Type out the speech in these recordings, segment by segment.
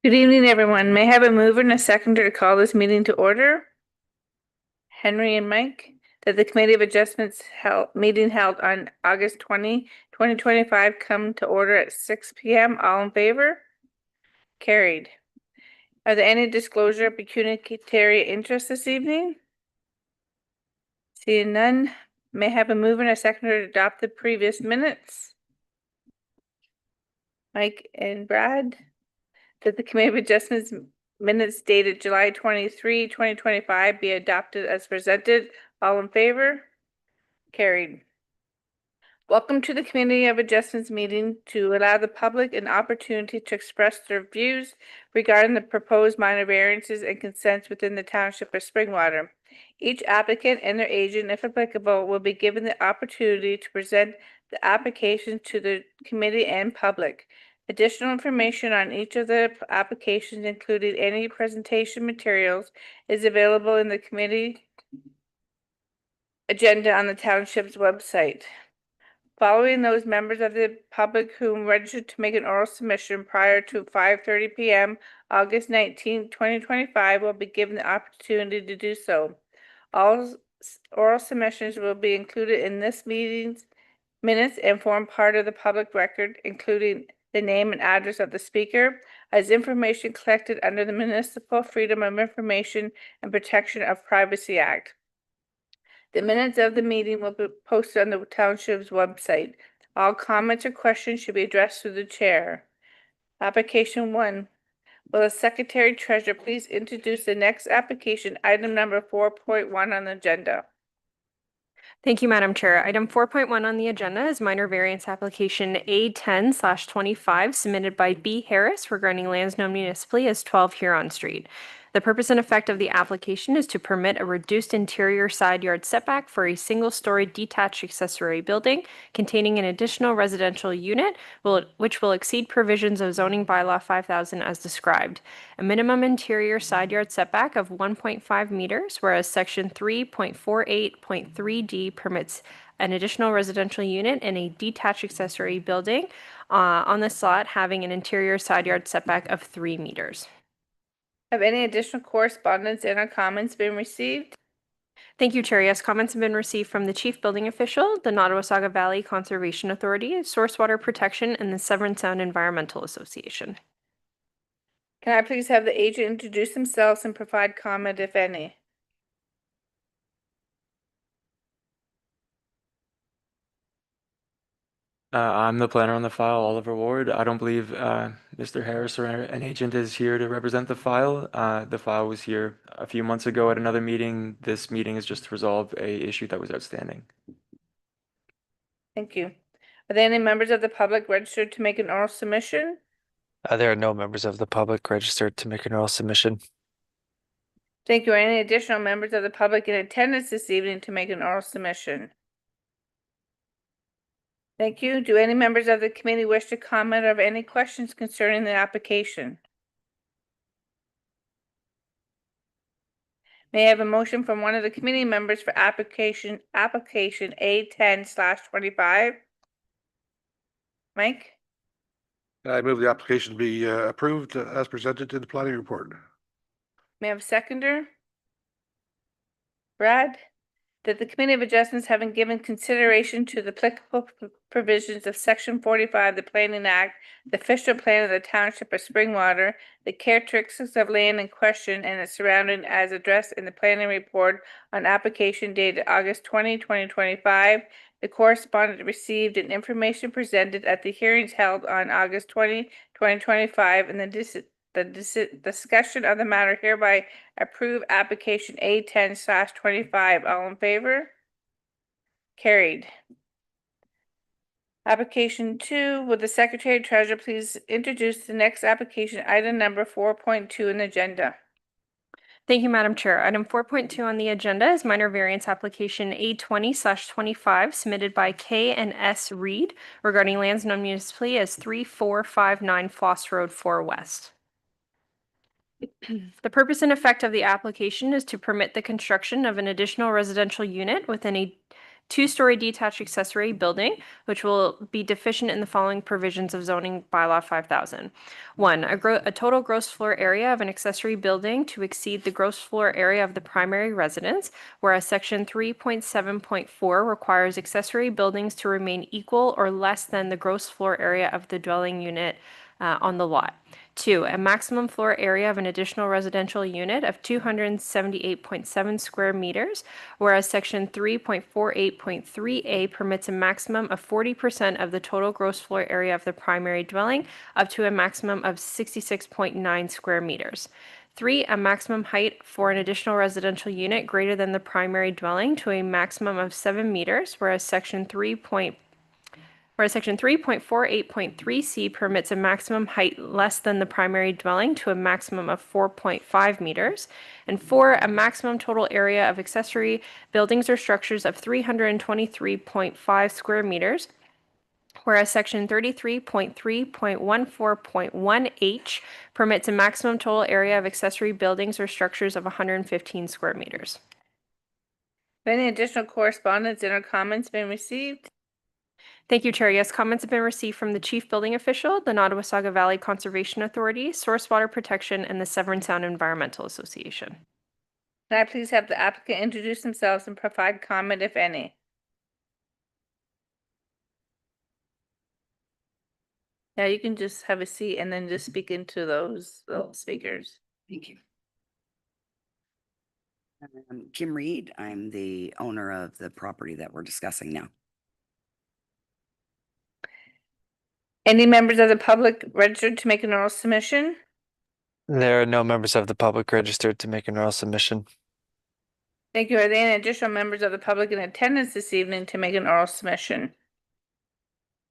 Good evening, everyone. May I have a mover and a seconder to call this meeting to order? Henry and Mike, that the Committee of Adjustments meeting held on August 20, 2025 come to order at 6 p.m. All in favor? Carried. Are there any disclosure of pecuniary interest this evening? Seeing none, may I have a mover and a seconder to adopt the previous minutes? Mike and Brad, that the Committee of Adjustments minutes dated July 23, 2025 be adopted as presented. All in favor? Carried. Welcome to the Committee of Adjustments meeting to allow the public an opportunity to express their views regarding the proposed minor variances and consents within the Township of Springwater. Each applicant and their agent, if applicable, will be given the opportunity to present the application to the committee and public. Additional information on each of the applications, including any presentation materials, is available in the committee agenda on the township's website. Following those members of the public whom registered to make an oral submission prior to 5:30 p.m. August 19, 2025 will be given the opportunity to do so. All oral submissions will be included in this meeting's minutes and form part of the public record, including the name and address of the speaker, as information collected under the Municipal Freedom of Information and Protection of Privacy Act. The minutes of the meeting will be posted on the township's website. All comments or questions should be addressed through the chair. Application 1. Will the Secretary Treasurer please introduce the next application, item number 4.1 on the agenda? Thank you, Madam Chair. Item 4.1 on the agenda is minor variance application A10/25 submitted by B. Harris regarding lands known municipally as 12 Huron Street. The purpose and effect of the application is to permit a reduced interior side yard setback for a single-story detached accessory building containing an additional residential unit, which will exceed provisions of zoning bylaw 5000 as described. A minimum interior side yard setback of 1.5 meters, whereas section 3.48.3D permits an additional residential unit in a detached accessory building on this lot having an interior side yard setback of 3 meters. Have any additional correspondence and or comments been received? Thank you, Chair. Yes, comments have been received from the Chief Building Official, the Nottawasaga Valley Conservation Authority, Source Water Protection, and the Severn Sound Environmental Association. Can I please have the agent introduce themselves and provide comment, if any? I'm the planner on the file, Oliver Ward. I don't believe Mr. Harris or an agent is here to represent the file. The file was here a few months ago at another meeting. This meeting is just to resolve a issue that was outstanding. Thank you. Are there any members of the public registered to make an oral submission? There are no members of the public registered to make an oral submission. Thank you. Are any additional members of the public in attendance this evening to make an oral submission? Thank you. Do any members of the committee wish to comment or have any questions concerning the application? May I have a motion from one of the committee members for application A10/25? Mike? I move the application be approved as presented in the planning report. May I have a seconder? Brad? That the Committee of Adjustments, having given consideration to the applicable provisions of Section 45 of the Planning Act, the official plan of the Township of Springwater, the characteristics of land in question and its surrounding as addressed in the planning report on application dated August 20, 2025, the correspondent received and information presented at the hearings held on August 20, 2025, and the discussion of the matter hereby approve application A10/25. All in favor? Carried. Application 2, would the Secretary Treasurer please introduce the next application, item number 4.2 in the agenda? Thank you, Madam Chair. Item 4.2 on the agenda is minor variance application A20/25 submitted by K and S Reed regarding lands known municipally as 3459 Foss Road 4 West. The purpose and effect of the application is to permit the construction of an additional residential unit within a two-story detached accessory building, which will be deficient in the following provisions of zoning bylaw 5000. 1, a total gross floor area of an accessory building to exceed the gross floor area of the primary residence, whereas section 3.7.4 requires accessory buildings to remain equal or less than the gross floor area of the dwelling unit on the lot. 2, a maximum floor area of an additional residential unit of 278.7 square meters, whereas section 3.48.3A permits a maximum of 40% of the total gross floor area of the primary dwelling, up to a maximum of 66.9 square meters. 3, a maximum height for an additional residential unit greater than the primary dwelling to a maximum of 7 meters, whereas section 3.48.3C permits a maximum height less than the primary dwelling to a maximum of 4.5 meters. And 4, a maximum total area of accessory buildings or structures of 323.5 square meters, whereas section 33.3.14.1H permits a maximum total area of accessory buildings or structures of 115 square meters. Have any additional correspondence and or comments been received? Thank you, Chair. Yes, comments have been received from the Chief Building Official, the Nottawasaga Valley Conservation Authority, Source Water Protection, and the Severn Sound Environmental Association. Can I please have the applicant introduce themselves and provide comment, if any? Yeah, you can just have a seat and then just speak into those speakers. Thank you. Kim Reed, I'm the owner of the property that we're discussing now. Any members of the public registered to make an oral submission? There are no members of the public registered to make an oral submission. Thank you. Are there any additional members of the public in attendance this evening to make an oral submission?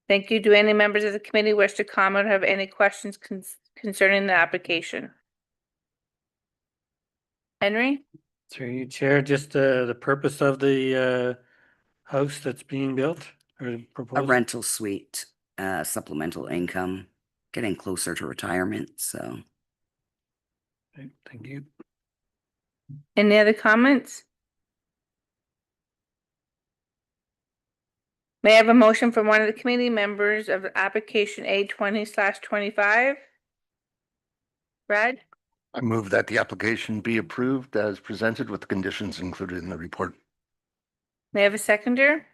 Thank you. Do any members of the committee wish to comment or have any questions concerning the application? Henry? Through you, Chair, just the purpose of the house that's being built or A proposed? rental suite, supplemental income, getting closer to retirement, so. Okay, thank you. Any other comments? May I have a motion from one of the committee members of application A20/25? Brad? I move that the application be approved as presented with the conditions included in the report. May I have a seconder?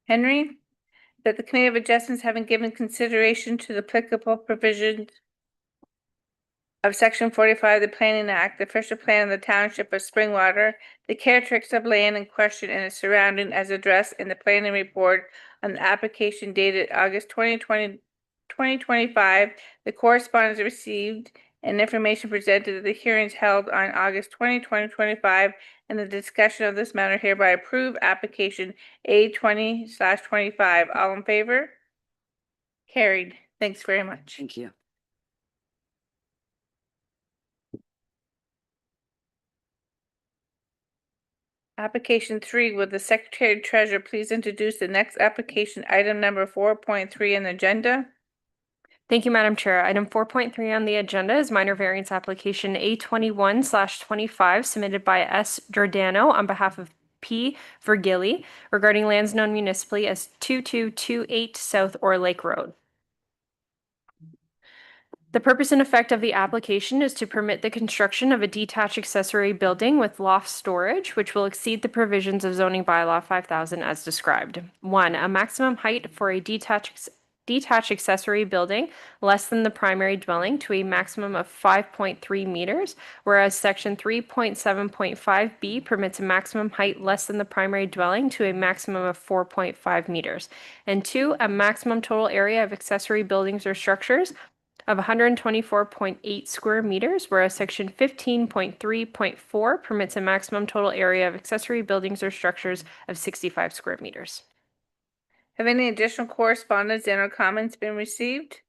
Henry? That the Committee of Adjustments having given consideration to the applicable provisions of Section 45 of the Planning Act, the official plan of the Township of Springwater, the characteristics of land in question and its surrounding as addressed in the planning report on the application dated August 2025, the correspondence received and information presented at the hearings held on August 2025, and the discussion of this matter hereby approve application A20/25. All in favor? Carried. Thanks very much. Thank you. Application 3, will the Secretary Treasurer please introduce the next application, item number 4.3 on the agenda? Thank you, Madam Chair. Item 4.3 on the agenda is minor variance application A21/25 submitted by S. Giordano on behalf of P. Vergili regarding lands known municipally as 2228 South Ore Lake Road. The purpose and effect of the application is to permit the construction of a detached accessory building with loft storage, which will exceed the provisions of zoning bylaw 5000 as described. 1, a maximum height for a detached accessory building less than the primary dwelling to a maximum of 5.3 meters, whereas section 3.7.5B permits a maximum height less than the primary dwelling to a maximum of 4.5 meters. And 2, a maximum total area of accessory buildings or structures of 124.8 square meters, whereas section 15.3.4 permits a maximum total area of accessory buildings or structures of 65 square meters. Have any additional correspondence and or comments been received?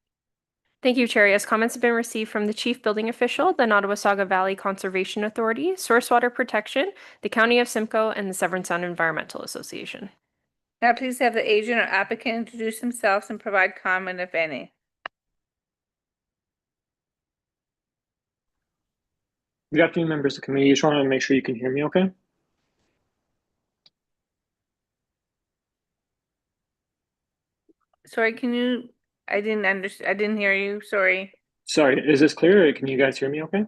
Thank you, Chair. Yes, comments have been received from the Chief Building Official, the Nottawasaga Valley Conservation Authority, Source Water Protection, the County of Simcoe, and the Severn Sound Environmental Association. Now please have the agent or applicant introduce themselves and provide comment, if any. Good afternoon, members of the committee. Just want to make sure you can hear me okay? Sorry, I didn't hear you, sorry. Sorry, is this clear? Can you guys hear me okay?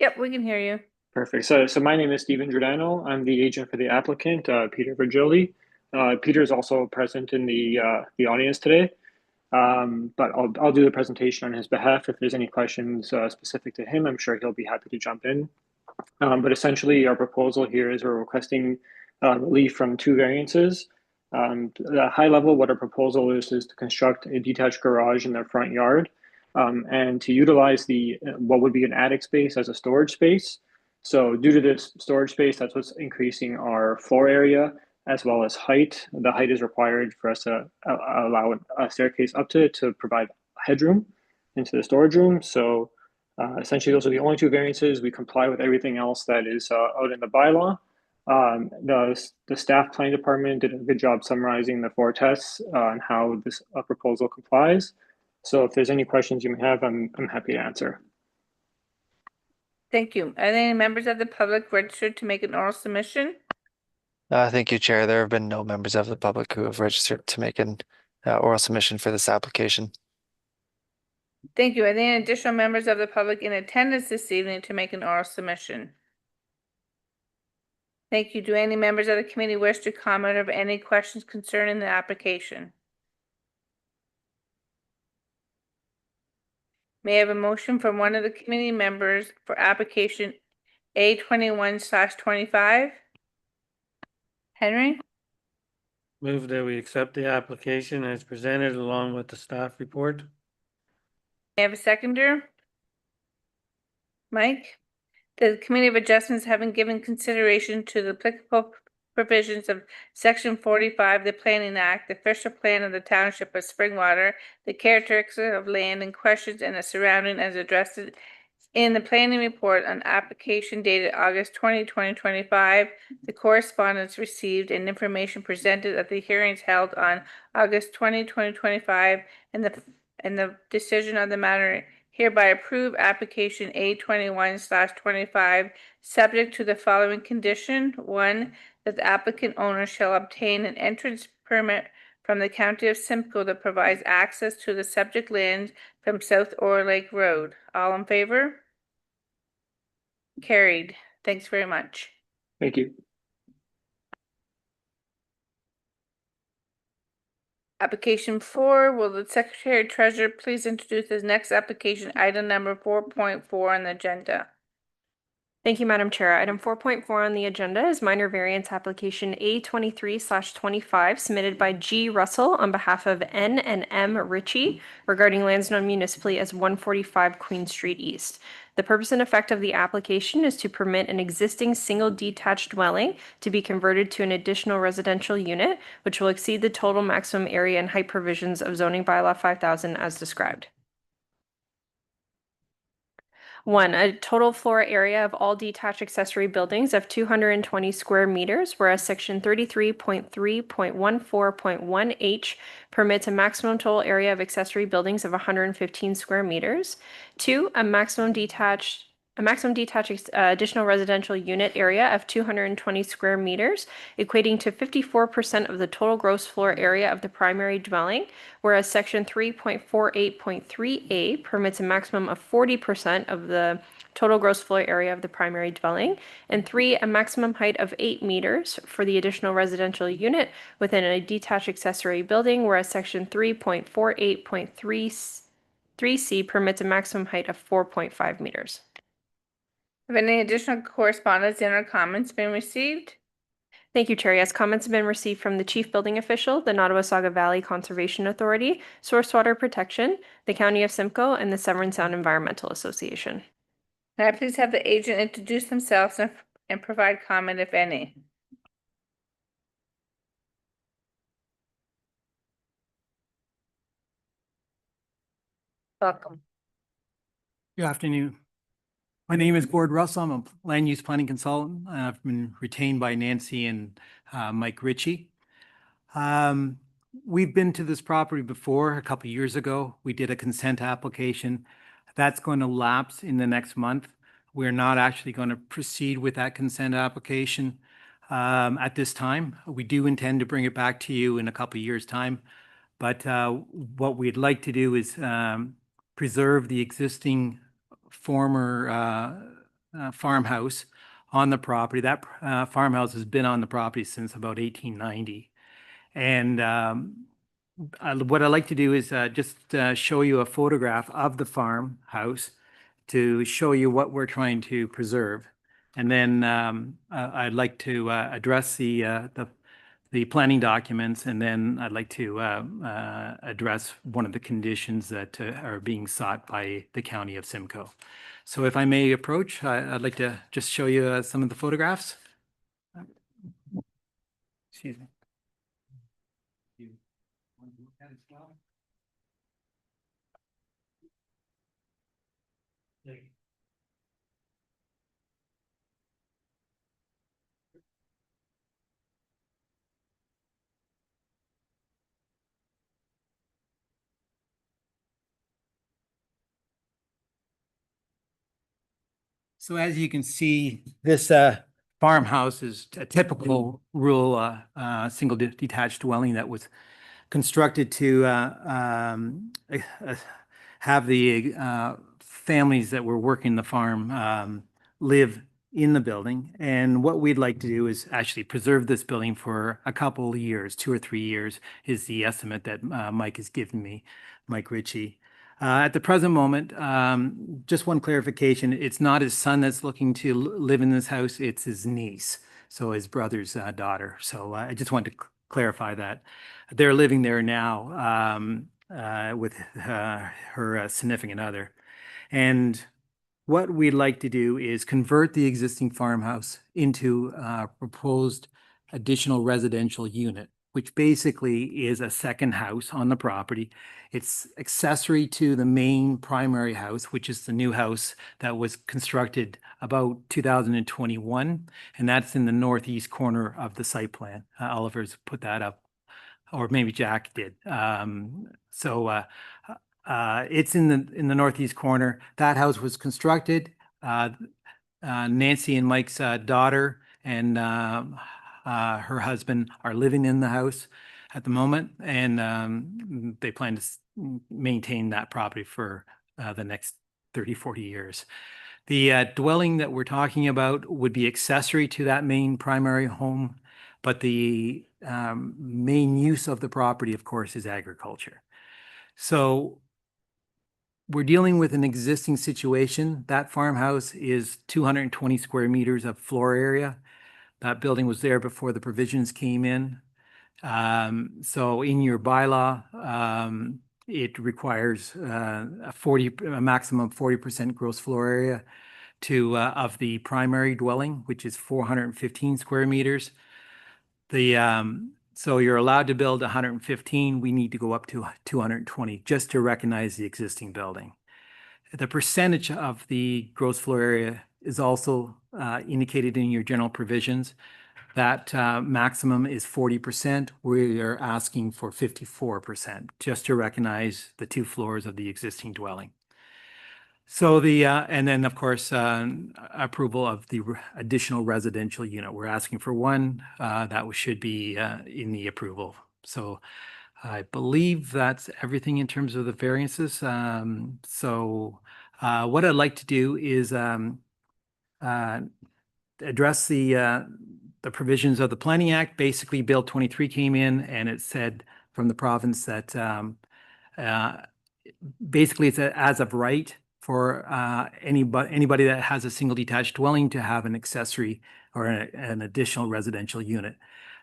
Yep, we can hear you. Perfect. So my name is Steven Giordano. I'm the agent for the applicant, Peter Virgili. Peter is also present in the audience today, but I'll do the presentation on his behalf. If there's any questions specific to him, I'm sure he'll be happy to jump in. But essentially, our proposal here is we're requesting relief from two variances. The high level, what our proposal is to construct a detached garage in their front yard and to utilize what would be an attic space as a storage space. So due to this storage space, that's what's increasing our floor area as well as height. The height is required for us to allow a staircase up to provide headroom into the storage room. So essentially, those are the only two variances. We comply with everything else that is out in the bylaw. The staff planning department did a good job summarizing the four tests and how this proposal complies. So if there's any questions you may have, I'm happy to answer. Thank you. Are there any members of the public registered to make an oral submission? Thank you, Chair. There have been no members of the public who have registered to make an oral submission for this application. Thank you. Are there any additional members of the public in attendance this evening to make an oral submission? Thank you. Do any members of the committee wish to comment or have any questions concerning the application? May I have a motion from one of the committee members for application A21/25? Henry? Move that we accept the application as presented along with the staff report. May I have a seconder? Mike? The Committee of Adjustments having given consideration to the applicable provisions of Section 45 of the Planning Act, the official plan of the Township of Springwater, the characteristics of land and questions and the surrounding as addressed in the planning report on application dated August 20, 2025, the correspondence received and information presented at the hearings held on August 20, 2025, and the decision on the matter hereby approve application A21/25, subject to the following condition. 1, that the applicant owner shall obtain an entrance permit from the County of Simcoe that provides access to the subject land from South Ore Lake Road. All in favor? Carried. Thanks very much. Thank you. Application 4, will the Secretary Treasurer please introduce his next application, item number 4.4 on the agenda? Thank you, Madam Chair. Item 4.4 on the agenda is minor variance application A23/25 submitted by G. Russell on behalf of N and M Ritchie regarding lands known municipally as 145 Queen Street East. The purpose and effect of the application is to permit an existing single detached dwelling to be converted to an additional residential unit, which will exceed the total maximum area and height provisions of zoning bylaw 5000 as described. 1, a total floor area of all detached accessory buildings of 220 square meters, whereas section 33.3.14.1H permits a maximum total area of accessory buildings of 115 square meters. 2, a maximum detached additional residential unit area of 220 square meters, equating to 54% of the total gross floor area of the primary dwelling, whereas section 3.48.3A permits a maximum of 40% of the total gross floor area of the primary dwelling. And 3, a maximum height of 8 meters for the additional residential unit within a detached accessory building, whereas section 3.48.3C permits a maximum height of 4.5 meters. Have any additional correspondence and or comments been received? Thank you, Chair. Yes, comments have been received from the Chief Building Official, the Nottawasaga Valley Conservation Authority, Source Water Protection, the County of Simcoe, and the Severn Sound Environmental Association. Can I please have the agent introduce themselves and provide comment, if any? Welcome. Good afternoon. My name is Gord Russell. I'm a land use planning consultant, and I've been retained by Nancy and Mike Ritchie. We've been to this property before a couple of years ago. We did a consent application. That's going to lapse in the next month. We're not actually going to proceed with that consent application at this time. We do intend to bring it back to you in a couple of years' time. But what we'd like to do is preserve the existing former farmhouse on the property. That farmhouse has been on the property since about 1890. And what I'd like to do is just show you a photograph of the farmhouse to show you what we're trying to preserve. And then I'd like to address the planning documents, and then I'd like to address one of the conditions that are being sought by the County of Simcoe. So if I may approach, I'd like to just show you some of the photographs. Excuse me. So as you can see, this farmhouse is a typical rural single detached dwelling that was constructed to have the families that were working the farm live in the building. And what we'd like to do is actually preserve this building for a couple of years, 2 or 3 years is the estimate that Mike has given me, Mike Ritchie. At the present moment, just one clarification, it's not his son that's looking to live in this house, it's his niece, so his brother's daughter. So I just wanted to clarify that. They're living there now with her significant other. And what we'd like to do is convert the existing farmhouse into a proposed additional residential unit, which basically is a second house on the property. It's accessory to the main primary house, which is the new house that was constructed about 2021, and that's in the northeast corner of the site plan. Oliver's put that up, or maybe Jack did. It's in the northeast corner. That house was constructed. Nancy and Mike's daughter and her husband are living in the house at the moment, and they plan to maintain that property for the next 30, 40 years. The dwelling that we're talking about would be accessory to that main primary home, but the main use of the property, of course, is agriculture. So we're dealing with an existing situation. That farmhouse is 220 square meters of floor area. That building was there before the provisions came in. So in your bylaw, it requires a maximum 40% gross floor area of the primary dwelling, which is 415 square meters. So you're allowed to build 115. We need to go up to 220 just to recognize the existing building. The percentage of the gross floor area is also indicated in your general provisions. That maximum is 40%. We are asking for 54% just to recognize the 2 floors of the existing dwelling. So and then of course, approval of the additional residential unit. We're asking for 1, that should be in the approval. So I believe that's everything in terms of the variances. So what I'd like to do is address the provisions of the Planning Act. Basically, Bill 23 came in and it said from the province that basically it's as of right for anybody that has a single detached dwelling to have an accessory or an additional residential unit.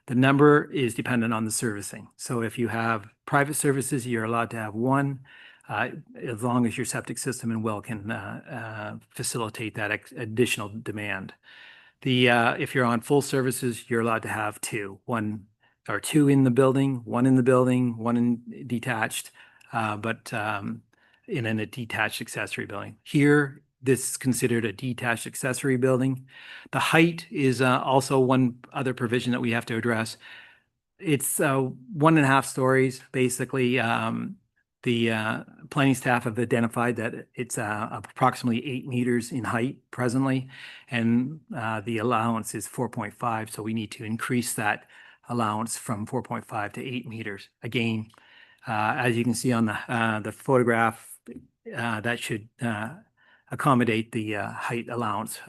The number is dependent on the servicing. So if you have private services, you're allowed to have 1, as long as your septic system and well can facilitate that additional demand. If you're on full services, you're allowed to have 2, 1 or 2 in the building, 1 in the building, 1 in detached, but in a detached accessory building. Here, this is considered a detached accessory building. The height is also one other provision that we have to address. It's 1.5 stories, basically. The planning staff have identified that it's approximately 8 meters in height presently, and the allowance is 4.5, so we need to increase that allowance from 4.5 to 8 meters. Again, As you can see on the photograph, that should accommodate the height allowance.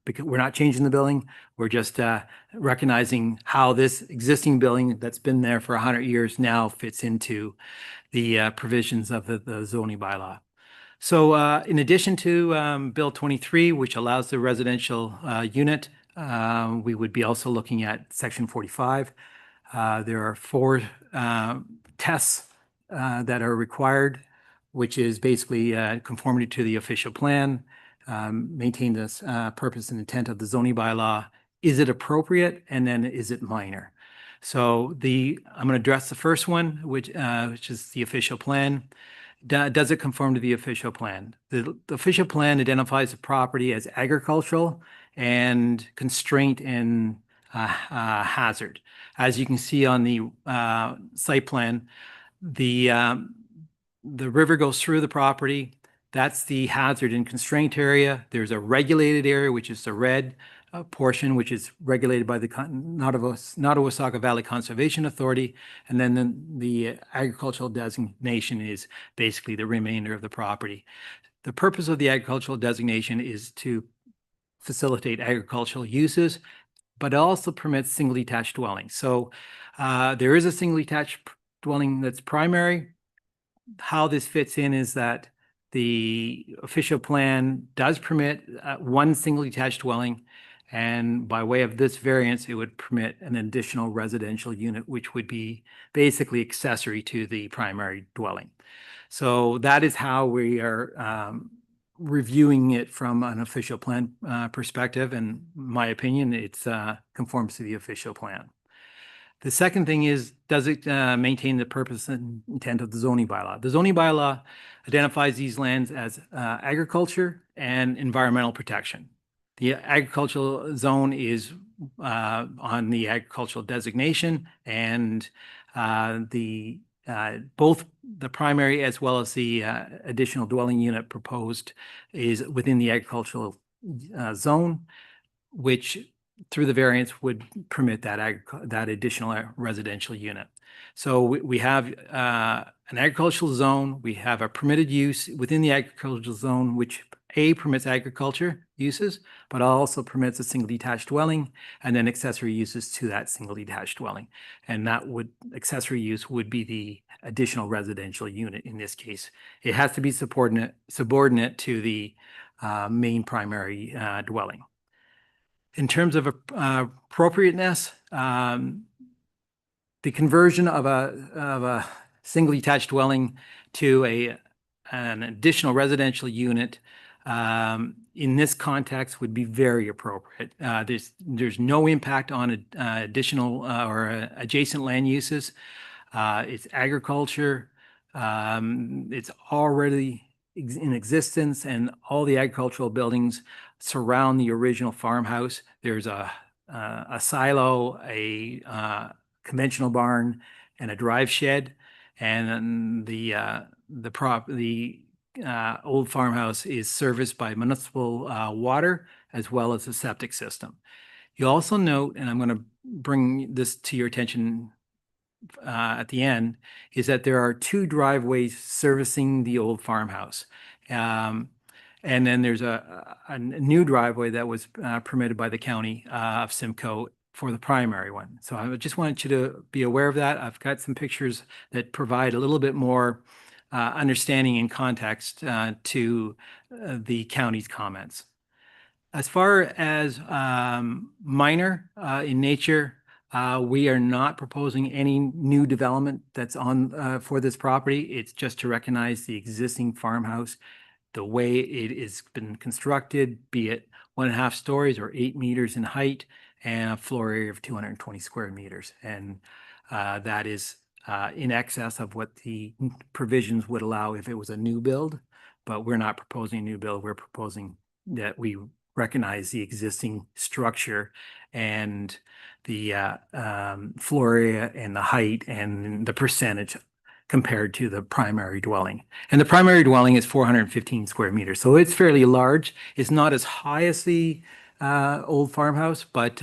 Because we're not changing the building, we're just recognizing how this existing building that's been there for 100 years now fits into the provisions of the zoning bylaw. So in addition to Bill 23, which allows the residential unit, we would be also looking at Section 45. There are 4 tests that are required, which is basically conformity to the official plan, maintain this purpose and intent of the zoning bylaw. Is it appropriate? And then is it minor? So I'm going to address the first one, which is the official plan. Does it conform to the official plan? The official plan identifies the property as agricultural and constraint and hazard. As you can see on the site plan, the river goes through the property. That's the hazard and constraint area. There's a regulated area, which is the red portion, which is regulated by the Nottawasaga Valley Conservation Authority. And then the agricultural designation is basically the remainder of the property. The purpose of the agricultural designation is to facilitate agricultural uses, but it also permits single detached dwellings. So there is a single detached dwelling that's primary. How this fits in is that the official plan does permit one single detached dwelling, and by way of this variance, it would permit an additional residential unit, which would be basically accessory to the primary dwelling. So that is how we are reviewing it from an official plan perspective. And in my opinion, it conforms to the official plan. The second thing is, does it maintain the purpose and intent of the zoning bylaw? The zoning bylaw identifies these lands as agriculture and environmental protection. The agricultural zone is on the agricultural designation, and both the primary as well as the additional dwelling unit proposed is within the agricultural zone, which through the variance would permit that additional residential unit. So we have an agricultural zone, we have a permitted use within the agricultural zone, which permits agriculture uses, but also permits a single detached dwelling and then accessory uses to that single detached dwelling. And accessory use would be the additional residential unit in this case. It has to be subordinate to the main primary dwelling. In terms of appropriateness, the conversion of a single detached dwelling to an additional residential unit in this context would be very appropriate. There's no impact on additional or adjacent land uses. It's agriculture. It's already in existence, and all the agricultural buildings surround the original farmhouse. There's a silo, a conventional barn, and a drive shed, and the old farmhouse is serviced by municipal water as well as a septic system. You also note, and I'm going to bring this to your attention at the end, is that there are 2 driveways servicing the old farmhouse. And then there's a new driveway that was permitted by the county of Simcoe for the primary one. So I just wanted you to be aware of that. I've got some pictures that provide a little bit more understanding and context to the county's comments. As far as minor in nature, we are not proposing any new development that's on for this property. It's just to recognize the existing farmhouse, the way it has been constructed, be it 1.5 stories or 8 meters in height and a floor area of 220 square meters. And that is in excess of what the provisions would allow if it was a new build, but we're not proposing a new build. We're proposing that we recognize the existing structure and the floor area and the height and the percentage compared to the primary dwelling. And the primary dwelling is 415 square meters. So it's fairly large. It's not as high as the old farmhouse, but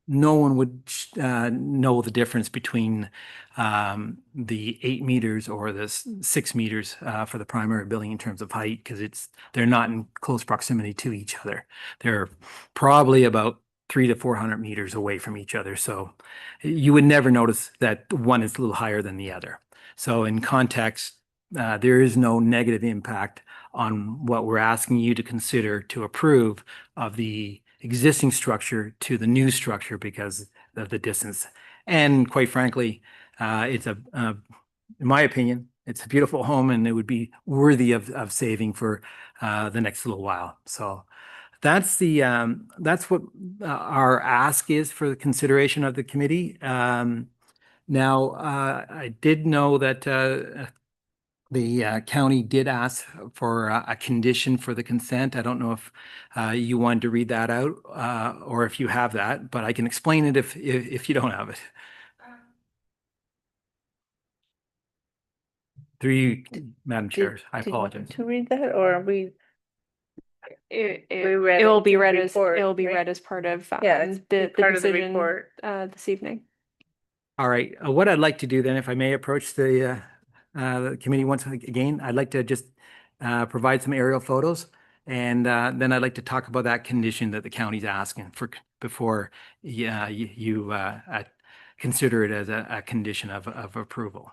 no one would know the difference between the 8 meters or the 6 meters for the primary building in terms of height, because they're not in close proximity to each other. They're probably about 300 to 400 meters away from each other. So you would never notice that one is a little higher than the other. So in context, there is no negative impact on what we're asking you to consider to approve of the existing structure to the new structure because of the distance. And quite frankly, in my opinion, it's a beautiful home and it would be worthy of saving for the next little while. So that's what our ask is for the consideration of the committee. Now, I did know that the county did ask for a condition for the consent. I don't know if you wanted to read that out or if you have that, but I can explain it if you don't have it. Through you, Madam Chair, I Did you want apologize. to read that, or are we? It read will it be in read the as, report, it will be right? read as part of Yeah, it's the part of the decision report. this evening. All right, what I'd like to do then, if I may approach the committee once again, I'd like to just provide some aerial photos. And then I'd like to talk about that condition that the county's asking for before you consider it as a condition of approval.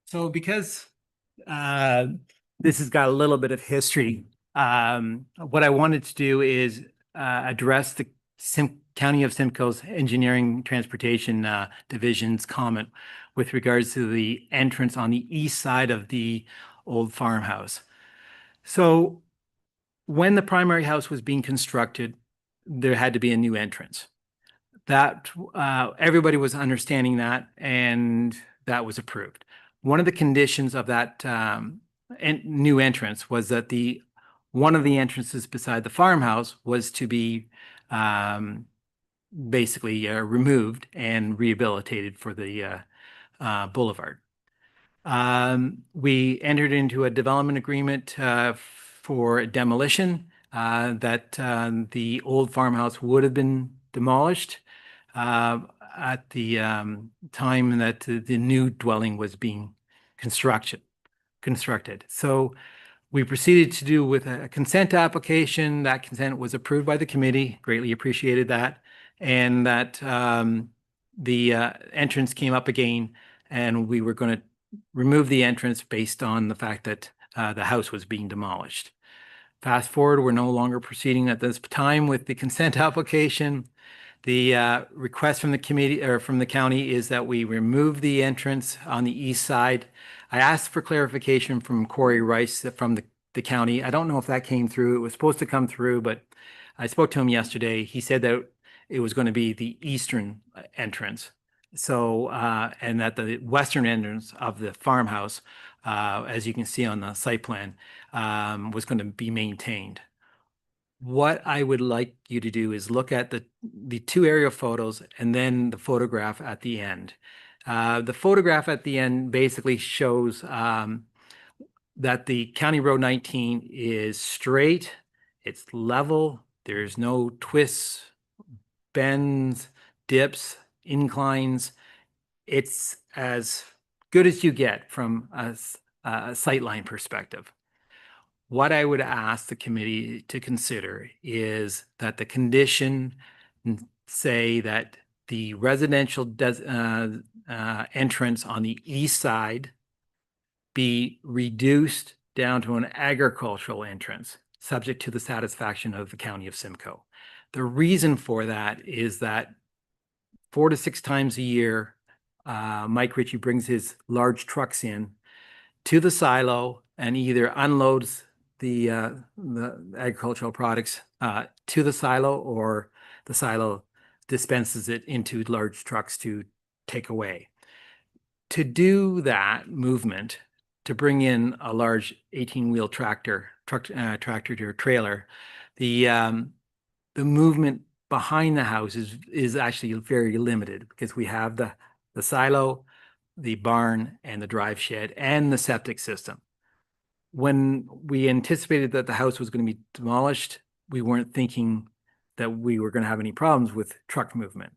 So because this has got a little bit of history, what I wanted to do is address the County of Simcoe's Engineering Transportation Division's comment with regards to the entrance on the east side of the old farmhouse. So when the primary house was being constructed, there had to be a new entrance. That everybody was understanding that, and that was approved. One of the conditions of that new entrance was that one of the entrances beside the farmhouse was to be basically removed and rehabilitated for the boulevard. We entered into a development agreement for demolition that the old farmhouse would have been demolished at the time that the new dwelling was being constructed. So we proceeded to do with a consent application. That consent was approved by the committee, greatly appreciated that. And that the entrance came up again, and we were going to remove the entrance based on the fact that the house was being demolished. Fast forward, we're no longer proceeding at this time with the consent application. The request from the committee or from the county is that we remove the entrance on the east side. I asked for clarification from Corey Rice from the county. I don't know if that came through. It was supposed to come through, but I spoke to him yesterday. He said that it was going to be the eastern entrance. So, and that the western entrance of the farmhouse, as you can see on the site plan, was going to be maintained. What I would like you to do is look at the two aerial photos and then the photograph at the end. The photograph at the end basically shows that the County Road 19 is straight, it's level, there's no twists, bends, dips, inclines. It's as good as you get from a sightline perspective. What I would ask the committee to consider is that the condition say that the residential entrance on the east side be reduced down to an agricultural entrance, subject to the satisfaction of the County of Simcoe. The reason for that is that 4 to 6 times a year, Mike Ritchie brings his large trucks in to the silo and either unloads the agricultural products to the silo, or the silo dispenses it into large trucks to take away. To do that movement, to bring in a large 18-wheel tractor or trailer, the movement behind the house is actually very limited because we have the silo, the barn, and the drive shed, and the septic system. When we anticipated that the house was going to be demolished, we weren't thinking that we were going to have any problems with truck movement.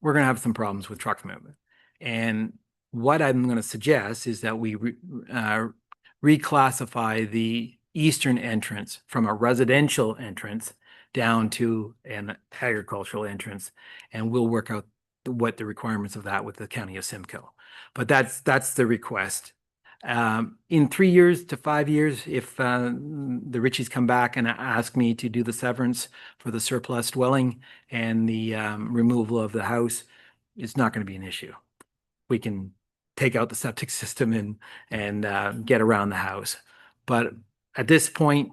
We're going to have some problems with truck movement. And what I'm going to suggest is that we reclassify the eastern entrance from a residential entrance down to an agricultural entrance, and we'll work out what the requirements of that with the County of Simcoe. But that's the request. In 3 years to 5 years, if the Richies come back and ask me to do the severance for the surplus dwelling and the removal of the house, it's not going to be an issue. We can take out the septic system and get around the house. But at this point,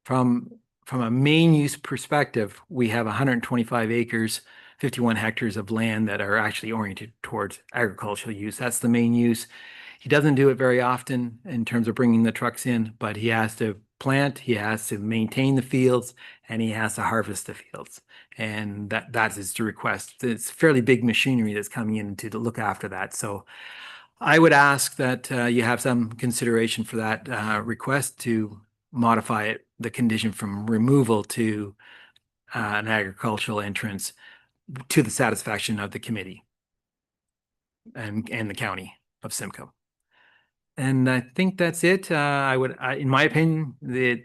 from a main use perspective, we have 125 acres, 51 hectares of land that are actually oriented towards agricultural use. That's the main use. He doesn't do it very often in terms of bringing the trucks in, but he has to plant, he has to maintain the fields, and he has to harvest the fields. And that's his request. It's fairly big machinery that's coming in to look after that. So I would ask that you have some consideration for that request to modify the condition from removal to an agricultural entrance to the satisfaction of the committee and the county of Simcoe. And I think that's it. In my opinion, the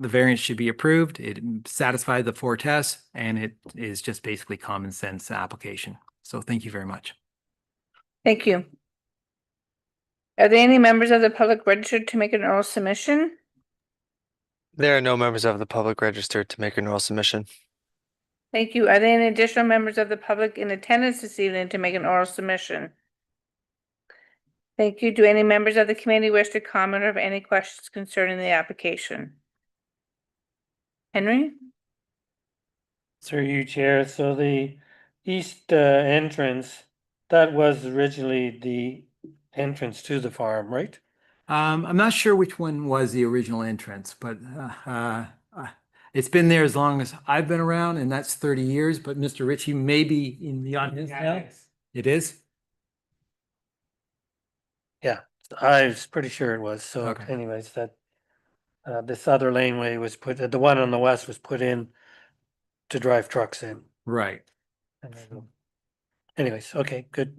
variance should be approved. It satisfies the 4 tests, and it is just basically common sense application. So thank you very much. Thank you. Are there any members of the public registered to make an oral submission? There are no members of the public registered to make an oral submission. Thank you. Are there any additional members of the public in attendance this evening to make an oral submission? Thank you. Do any members of the committee wish to comment or have any questions concerning the application? Henry? Through you, Chair. So the east entrance, that was originally the entrance to the farm, right? I'm not sure which one was the original entrance, but it's been there as long as I've been around, and that's 30 years. But Mr. Ritchie may be in the audience now. It is? Yeah, I was pretty sure it was. So Okay. anyways, that this other laneway was the one on the west was put in to drive trucks in. Right. And then- Anyways, okay, good.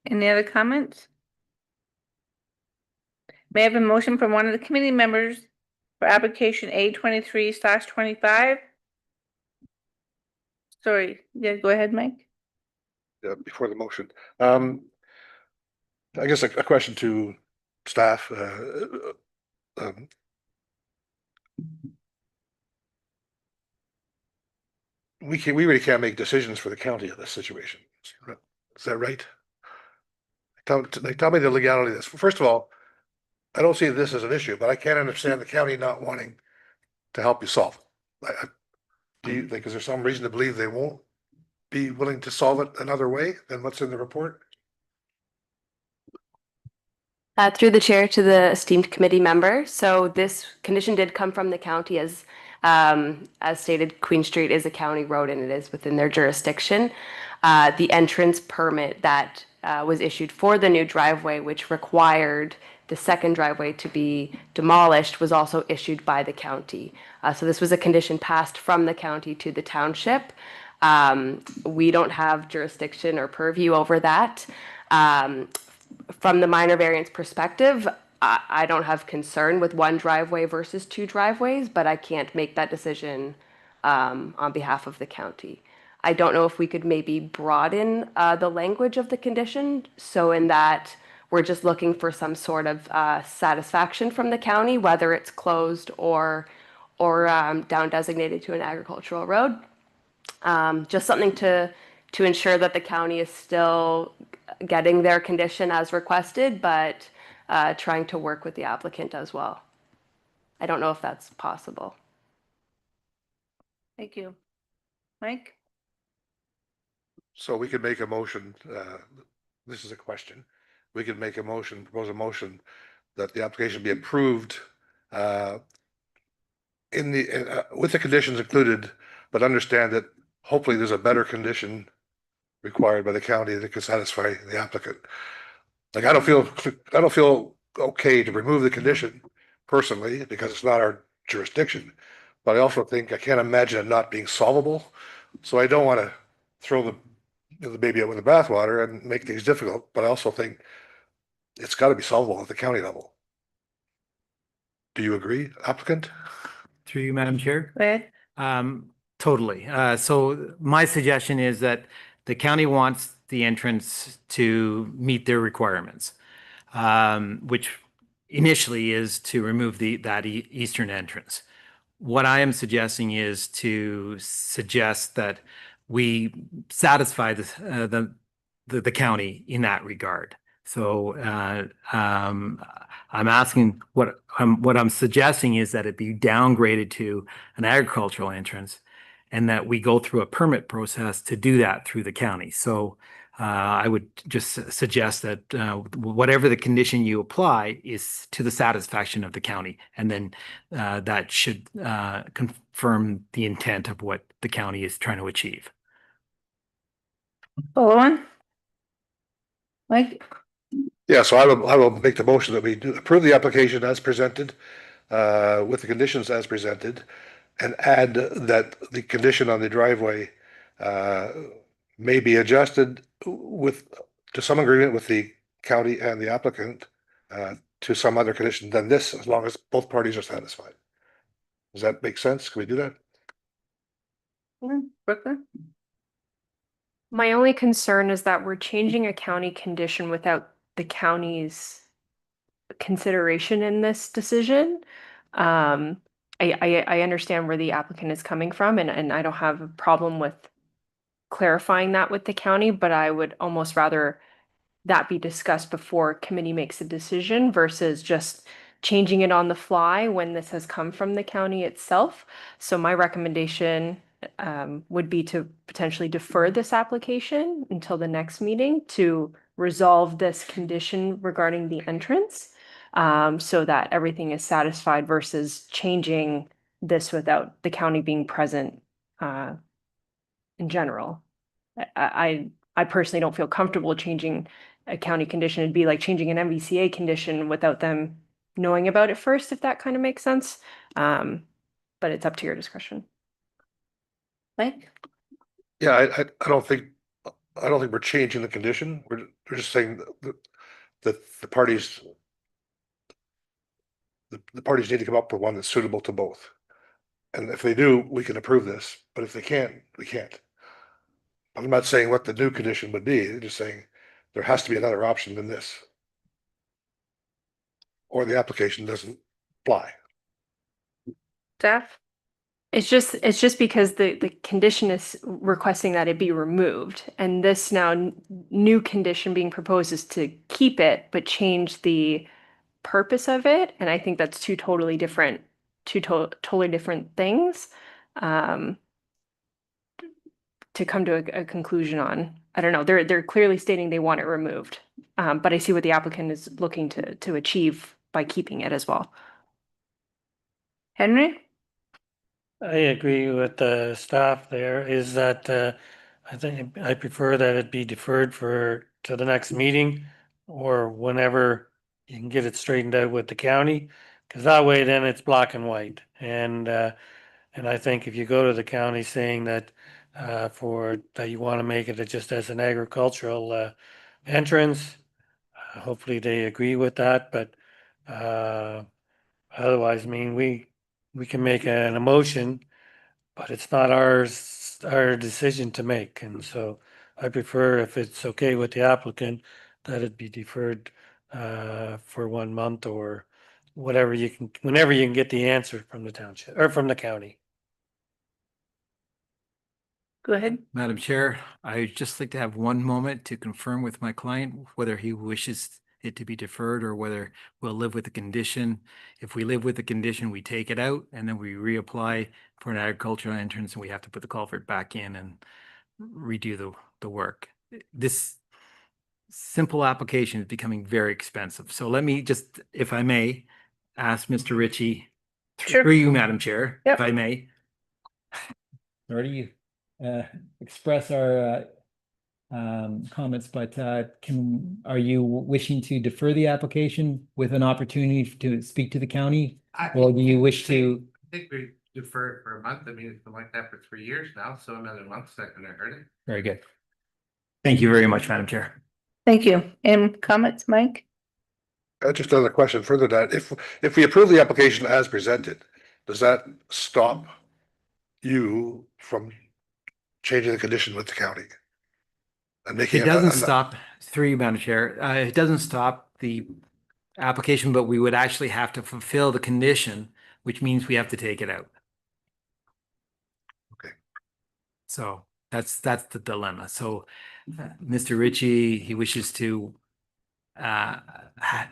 Any other comments? May I have a motion from one of the committee members for application A23/25? Sorry, yeah, go ahead, Mike. Before the motion. I guess a question to staff. We really can't make decisions for the county in this situation. Is that right? Tell me the legality of this. First of all, I don't see this as an issue, but I can't understand the county not wanting to help you solve it. Do you think, is there some reason to believe they won't be willing to solve it another way than what's in the report? Through the chair to the esteemed committee member. So this condition did come from the county as stated, Queen Street is a county road and it is within their jurisdiction. The entrance permit that was issued for the new driveway, which required the second driveway to be demolished, was also issued by the county. So this was a condition passed from the county to the township. We don't have jurisdiction or purview over that. From the minor variance perspective, I don't have concern with one driveway versus 2 driveways, but I can't make that decision on behalf of the county. I don't know if we could maybe broaden the language of the condition, so in that we're just looking for some sort of satisfaction from the county, whether it's closed or down designated to an agricultural road. Just something to ensure that the county is still getting their condition as requested, but trying to work with the applicant as well. I don't know if that's possible. Thank you. Mike? So we could make a motion, this is a question. We could make a motion, propose a motion that the application be approved with the conditions included, but understand that hopefully there's a better condition required by the county that can satisfy the applicant. Like, I don't feel okay to remove the condition personally, because it's not our jurisdiction. But I also think I can't imagine it not being solvable. So I don't want to throw the baby out with the bathwater and make things difficult, but I also think it's got to be solvable at the county level. Do you agree, applicant? Through you, Madam Chair. Go ahead. Totally. So my suggestion is that the county wants the entrance to meet their requirements, which initially is to remove that eastern entrance. What I am suggesting is to suggest that we satisfy the county in that regard. So I'm asking, what I'm suggesting is that it be downgraded to an agricultural entrance, and that we go through a permit process to do that through the county. So I would just suggest that whatever the condition you apply is to the satisfaction of the county, and then that should confirm the intent of what the county is trying to achieve. Follow on? Mike? Yeah, so I will make the motion that we do approve the application as presented, with the conditions as presented, and add that the condition on the driveway may be adjusted to some agreement with the county and the applicant to some other condition than this, as long as both parties are satisfied. Does that make sense? Can we do that? Brooklyn? My only concern is that we're changing a county condition without the county's consideration in this decision. I understand where the applicant is coming from, and I don't have a problem with clarifying that with the county, but I would almost rather that be discussed before committee makes a decision versus just changing it on the fly when this has come from the county itself. So my recommendation would be to potentially defer this application until the next meeting to resolve this condition regarding the entrance, so that everything is satisfied versus changing this without the county being present in general. I personally don't feel comfortable changing a county condition. It'd be like changing an MVCA condition without them knowing about it first, if that kind of makes sense. But it's up to your discretion. Mike? Yeah, I don't think we're changing the condition. We're just saying that the parties need to come up with one that's suitable to both. And if they do, we can approve this, but if they can't, we can't. I'm not saying what the new condition would be, I'm just saying there has to be another option than this. Or the application doesn't apply. Staff? It's just because the condition is requesting that it be removed, and this now new condition being proposed is to keep it but change the purpose of it, and I think that's totally different things to come to a conclusion on. I don't know. They're clearly stating they want it removed, but I see what the applicant is looking to achieve by keeping it as well. Henry? I agree with the staff there, is that I think I prefer that it be deferred to the next meeting or whenever you can get it straightened out with the county, because that way then it's black and white. And I think if you go to the county saying that that you want to make it just as an agricultural entrance, hopefully they agree with that. But otherwise, I mean, we can make an emotion, but it's not our decision to make. And so I prefer, if it's okay with the applicant, that it be deferred for 1 month or whenever you can get the answer from the township or from the county. Go ahead. Madam Chair, I'd just like to have one moment to confirm with my client whether he wishes it to be deferred or whether we'll live with the condition. If we live with the condition, we take it out and then we reapply for an agricultural entrance, and we have to put the culvert back in and redo the work. simple application is becoming very expensive. So let me just, if I may, ask Mr. Ritchie, Sure. through you, Madam Chair, Yep. if I may. Already express our comments, but are you wishing to defer the application with an opportunity to speak to the county? Or do you wish to? I think we defer it for a month. I mean, it's been like that for 3 years now, so another month's not gonna hurt it. Very good. Thank you very much, Madam Chair. Thank you. Any comments, Mike? Just another question further to that. If we approve the application as presented, does that stop you from changing the condition with the county? And making It doesn't stop, through you, Madam Chair, it doesn't stop the application, but we would actually have to fulfill the condition, which means we have to take it out. Okay. So that's the dilemma. So Mr. Ritchie, he wishes to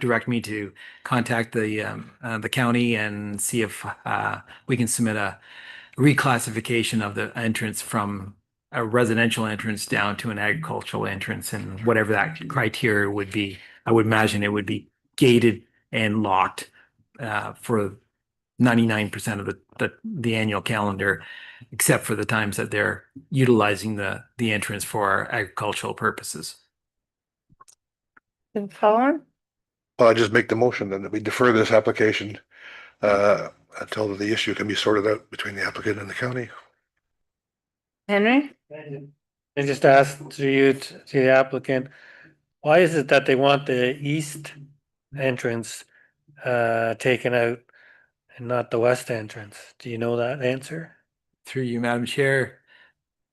direct me to contact the county and see if we can submit a reclassification of the entrance from a residential entrance down to an agricultural entrance, and whatever that criteria would be. I would imagine it would be gated and locked for 99% of the annual calendar, except for the times that they're utilizing the entrance for agricultural purposes. Colin? Well, I just make the motion then that we defer this application until the issue can be sorted out between the applicant and the county. Henry? I just asked to you, to the applicant, why is it that they want the east entrance taken out and not the west entrance? Do you know that answer? Through you, Madam Chair,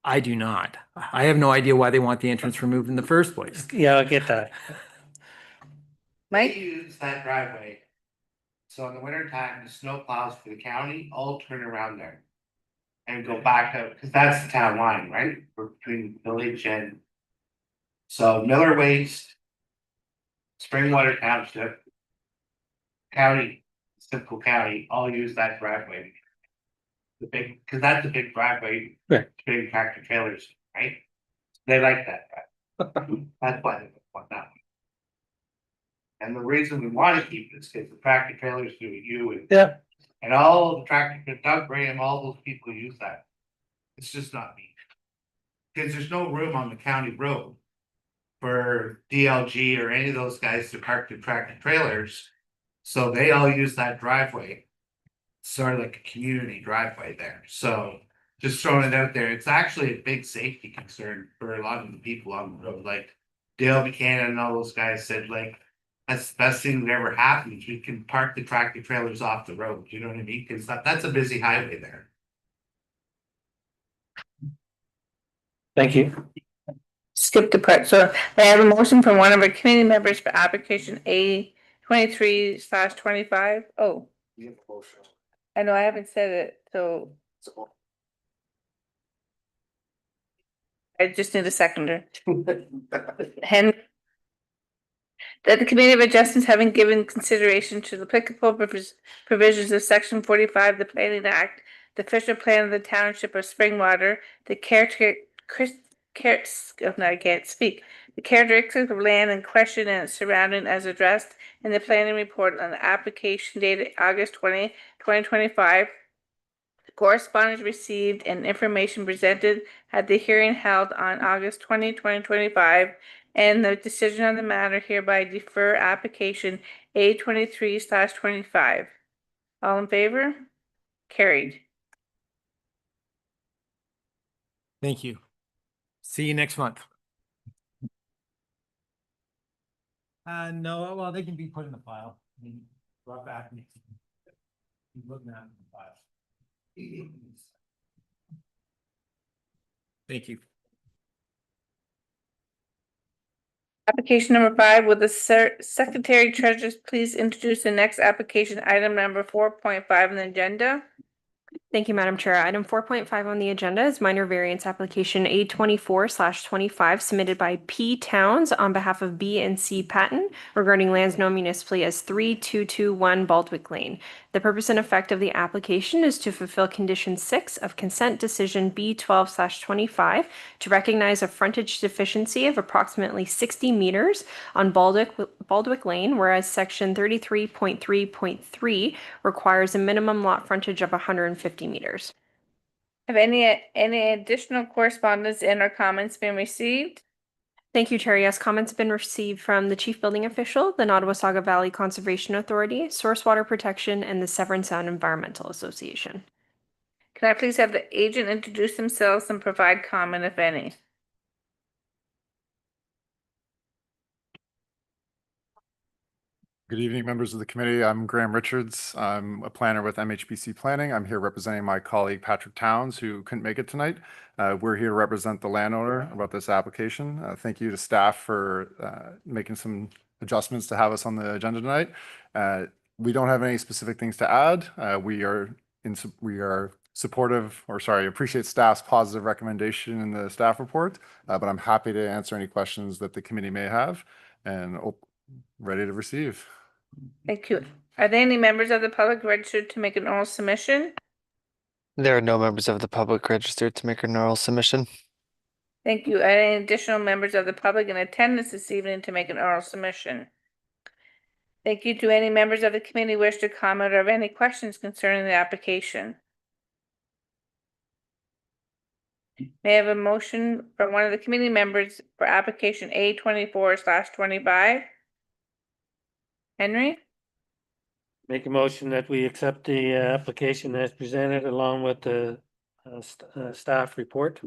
I do not. I have no idea why they want the entrance removed in the first place. Yeah, I get that. Mike? They use that driveway. So in the winter time, the snow plows for the county all turn around there. And go back out, because that's the town line, right? We're between the village and. So Miller Waste. Springwater Township. County, Simcoe County, all use that driveway. The big, because that's a big driveway. Right. Big tractor trailers, right? They like that. That's why they want that one. And the reason we want to keep this, because the tractor trailers do you and. Yeah. And all the tractor, Doug Graham, all those people use that. It's just not me. Because there's no room on the county road. For DLG or any of those guys to park their tractor trailers. So they all use that driveway. Sort of like a community driveway there, so. Just throwing it out there, it's actually a big safety concern for a lot of the people on the road, like Dale Buchanan and all those guys said, like. That's the best thing that ever happened, we can park the tractor trailers off the road, you know what I mean, cause that's a busy highway there. Thank you. Skip the part. So I have a motion from one of our committee members for application A23/25. Oh, I know I haven't said it, so I just need a seconder. Henry? That the Committee of Adjustments, having given consideration to the applicable provisions of section 45 of the Planning Act, the official plan of the Township of Springwater, the I can't speak. The characteristics of land in question and its surrounding as addressed in the planning report on the application dated August 20, 2025. The correspondence received and information presented at the hearing held on August 20, 2025, and the decision on the matter hereby defer application A23/25. All in favor? Carried. Thank you. See you next month. No, well, they can be put in the file. I mean, brought back. Looking at the file. Thank you. Application number 5, will the Secretary Treasurer please introduce the next application, item number 4.5 on the agenda? Thank you, Madam Chair. Item 4.5 on the agenda is minor variance application A24/25 submitted by P Towns on behalf of B and C Patton regarding lands known municipally as 3221 Baldwick Lane. The purpose and effect of the application is to fulfill Condition 6 of Consent Decision B12/25 to recognize a frontage deficiency of approximately 60 meters on Baldwick Lane, whereas Section 33.3.3 requires a minimum lot frontage of 150 meters. Have any additional correspondence and or comments been received? Thank you, Chair. Yes, comments have been received from the Chief Building Official, the Nottawasaga Valley Conservation Authority, Source Water Protection, and the Severn Sound Environmental Association. Can I please have the agent introduce themselves and provide comment, if any? Good evening, members of the committee. I'm Graham Richards. I'm a planner with MHBC Planning. I'm here representing my colleague Patrick Towns, who couldn't make it tonight. We're here to represent the landowner about this application. Thank you to staff for making some adjustments to have us on the agenda tonight. We don't have any specific things to add. We are supportive, or sorry, appreciate staff's positive recommendation in the staff report, but I'm happy to answer any questions that the committee may have, and ready to receive. Thank you. Are there any members of the public registered to make an oral submission? There are no members of the public registered to make an oral submission. Thank you. Are there any additional members of the public in attendance this evening to make an oral submission? Thank you. Do any members of the committee wish to comment or have any questions concerning the application? May I have a motion from one of the committee members for application A24/25? Henry? Make a motion that we accept the application as presented along with the staff report.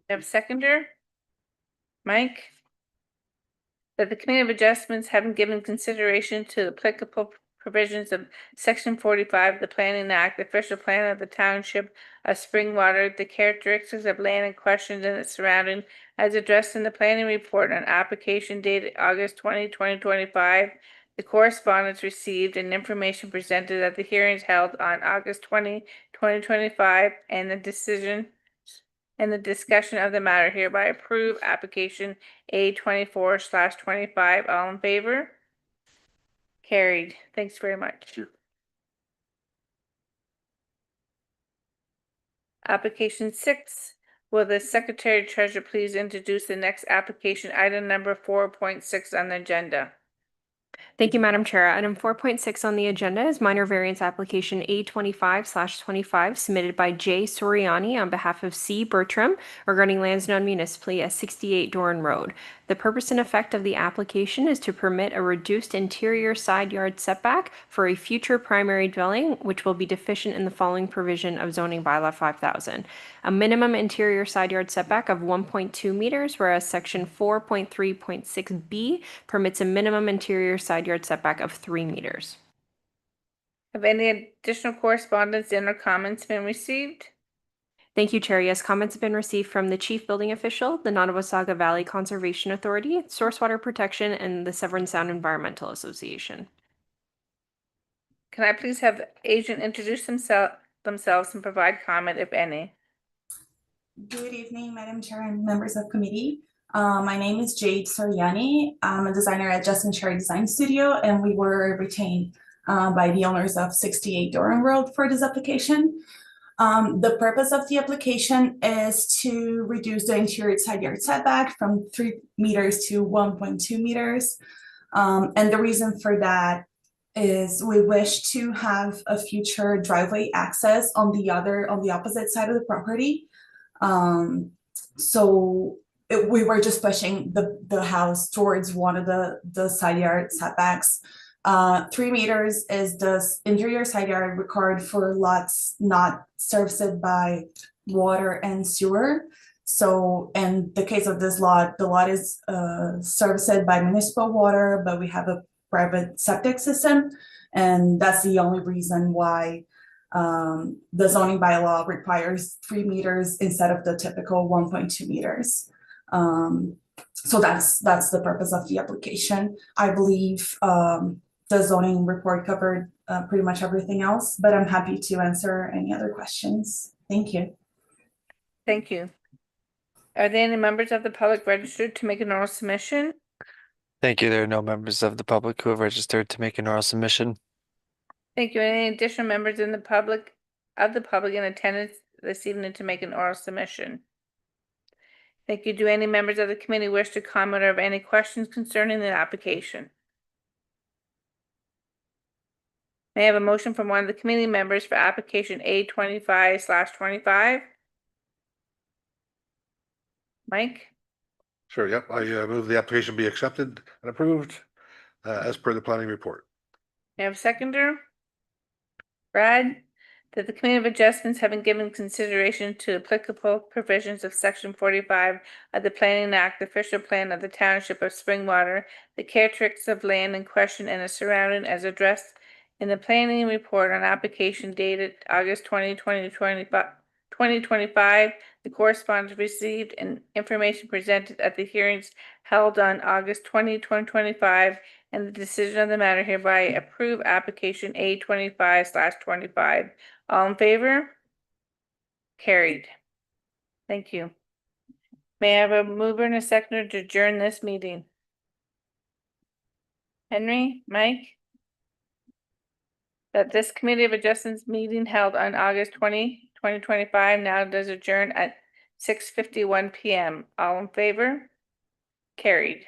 Have a seconder? Mike? That the Committee of Adjustments, having given consideration to the applicable provisions of Section 45 of the Planning Act, the official plan of the Township of Springwater, the characteristics of land and questions in its surrounding, as addressed in the planning report on application dated August 20, 2025, the correspondence received and information presented at the hearings held on August 20, 2025, and the decision and the discussion of the matter hereby approve application A24/25. All in favor? Carried. Thanks very much. Application 6. Will the Secretary Treasurer please introduce the next application, item number 4.6 on the agenda? Thank you, Madam Chair. Item 4.6 on the agenda is minor variance application A25/25 submitted by J. Soriani on behalf of C. Bertram regarding lands known municipally as 68 Doran Road. The purpose and effect of the application is to permit a reduced interior side yard setback for a future primary dwelling, which will be deficient in the following provision of zoning bylaw 5000. A minimum interior side yard setback of 1.2 meters, whereas section 4.3.6B permits a minimum interior side yard setback of 3 meters. Have any additional correspondence and or comments been received? Thank you, Chair. Yes, comments have been received from the Chief Building Official, the Nottawasaga Valley Conservation Authority, Source Water Protection, and the Severn Sound Environmental Association. Can I please have the agent introduce themselves and provide comment, if any? Good evening, Madam Chair and members of committee. My name is Jade Soriani. I'm a designer at Justin Cherry Design Studio, and we were retained by the owners of 68 Doran Road for this application. The purpose of the application is to reduce the interior side yard setback from 3 meters to 1.2 meters. And the reason for that is we wish to have a future driveway access on the opposite side of the property. We were just pushing the house towards one of the side yard setbacks. 3 meters is the interior side yard required for lots not serviced by water and sewer. So in the case of this lot, the lot is serviced by municipal water, but we have a private septic system. And that's the only reason why the zoning bylaw requires 3 meters instead of the typical 1.2 meters. So that's the purpose of the application. I believe the zoning report covered pretty much everything else, but I'm happy to answer any other questions. Thank you. Thank you. Are there any members of the public registered to make an oral submission? Thank you. There are no members of the public who have registered to make an oral submission. Thank you. Any additional members of the public in attendance this evening to make an oral submission? Thank you. Do any members of the committee wish to comment or have any questions concerning the application? May I have a motion from one of the committee members for application A25/25? Mike, Sure, yep, I move the application be accepted and approved as per the planning report. may I have a seconder? Brad, that the Committee of Adjustments having given consideration to applicable provisions of Section 45 of the Planning Act, official plan of the Township of Springwater, the characteristics of land in question and the surrounding as addressed in the planning report on application dated August 2025, the correspondence received and information presented at the hearings held on August 2025, and the decision of the matter hereby approve application A25/25. All in favor? Carried. Thank you. May I have a mover and a seconder to adjourn this meeting? Henry, Mike? That this Committee of Adjustments meeting held on August 2025 now does adjourn at 6:51 PM. All in favor? Carried.